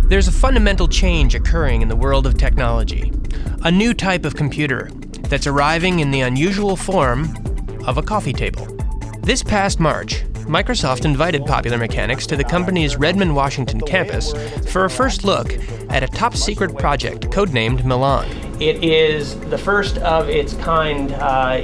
There's a fundamental change occurring in the world of technology. A new type of computer that's arriving in the unusual form of a coffee table. This past March, Microsoft invited Popular Mechanics to the company's Redmond, Washington campus for a first look at a top-secret project codenamed Milan. It is the first of its kind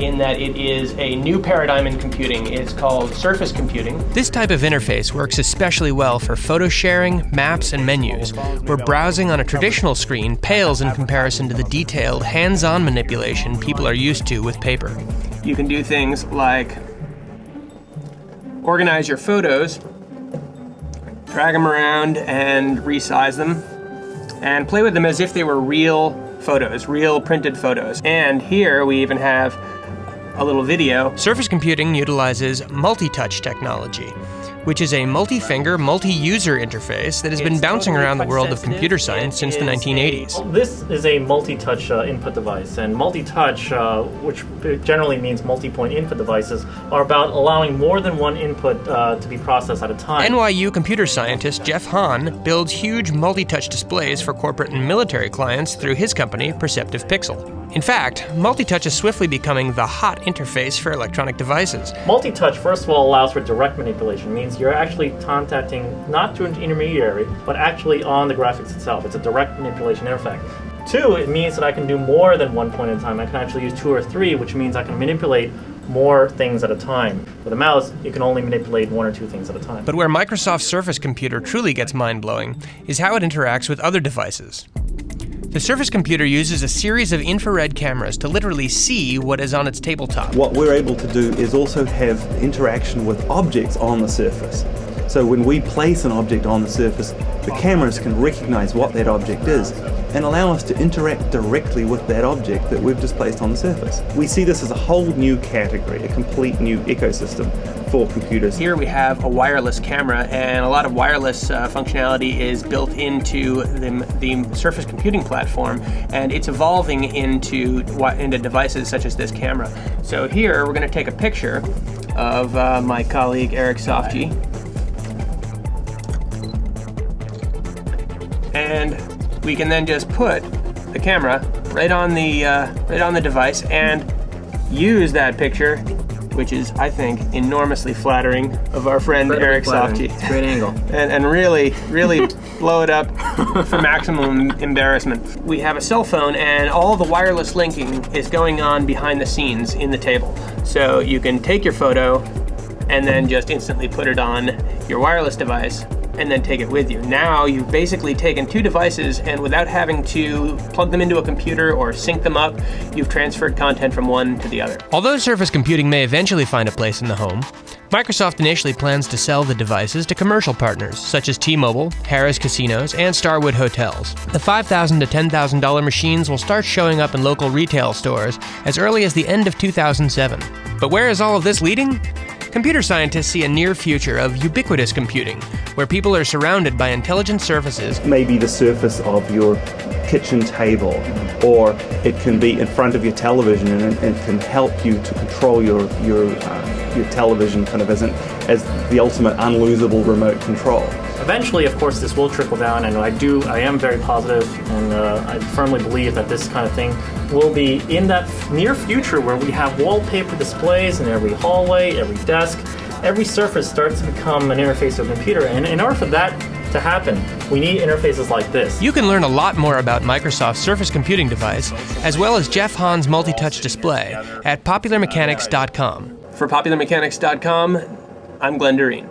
in that it is a new paradigm in computing. It's called surface computing. This type of interface works especially well for photo sharing, maps, and menus, where browsing on a traditional screen pales in comparison to the detailed, hands-on manipulation people are used to with paper. You can do things like organize your photos, drag them around and resize them, and play with them as if they were real photos, real printed photos. And here we even have a little video. Surface computing utilizes multi-touch technology, which is a multi-finger, multi-user interface that has been bouncing around the world of computer science since the 1980s. This is a multi-touch input device, and multi-touch, which generally means multi-point input devices, are about allowing more than one input to be processed at a time. NYU computer scientist Jeff Hahn builds huge multi-touch displays for corporate and military clients through his company, Perceptive Pixel. In fact, multi-touch is swiftly becoming the hot interface for electronic devices. Multi-touch, first of all, allows for direct manipulation. It means you're actually contacting not through an intermediary, but actually on the graphics itself. It's a direct manipulation interface. Two, it means that I can do more than one point at a time. I can actually use 2 or 3, which means I can manipulate more things at a time. With a mouse, you can only manipulate 1 or 2 things at a time. But where Microsoft's Surface computer truly gets mind-blowing is how it interacts with other devices. The Surface computer uses a series of infrared cameras to literally see what is on its tabletop. What we're able to do is also have interaction with objects on the surface. So when we place an object on the surface, the cameras can recognize what that object is and allow us to interact directly with that object that we've just placed on the surface. We see this as a whole new category, a complete new ecosystem for computers. Here we have a wireless camera, and a lot of wireless functionality is built into the Surface computing platform, and it's evolving into devices such as this camera. So here we're going to take a picture of my colleague Eric Sofji, and we can then just put the camera right on the device and use that picture, which is, I think, enormously flattering of our friend Eric Sofji. Great angle. and really blow it up for maximum embarrassment. We have a cell phone, and all the wireless linking is going on behind the scenes in the table. So you can take your photo and then just instantly put it on your wireless device and then take it with you. Now you've basically taken 2 devices, and without having to plug them into a computer or sync them up, you've transferred content from one to the other. Although Surface computing may eventually find a place in the home, Microsoft initially plans to sell the devices to commercial partners such as T-Mobile, Harrah's Casinos, and Starwood Hotels. The $5,000 to $10,000 machines will start showing up in local retail stores as early as the end of 2007. But where is all of this leading? Computer scientists see a near future of ubiquitous computing, where people are surrounded by intelligent surfaces. Maybe the surface of your kitchen table, or it can be in front of your television, and it can help you to control your television kind of as the ultimate unlosable remote control. Eventually, of course, this will trickle down, and I am very positive, and I firmly believe that this kind of thing will be in that near future where we have wallpaper displays in every hallway, every desk. Every surface starts to become an interface to a computer, and in order for that to happen, we need interfaces like this. You can learn a lot more about Microsoft's Surface computing device, as well as Jeff Hahn's multi-touch display, at popularmechanics.com. For popularmechanics.com, I'm Glenn Doreen.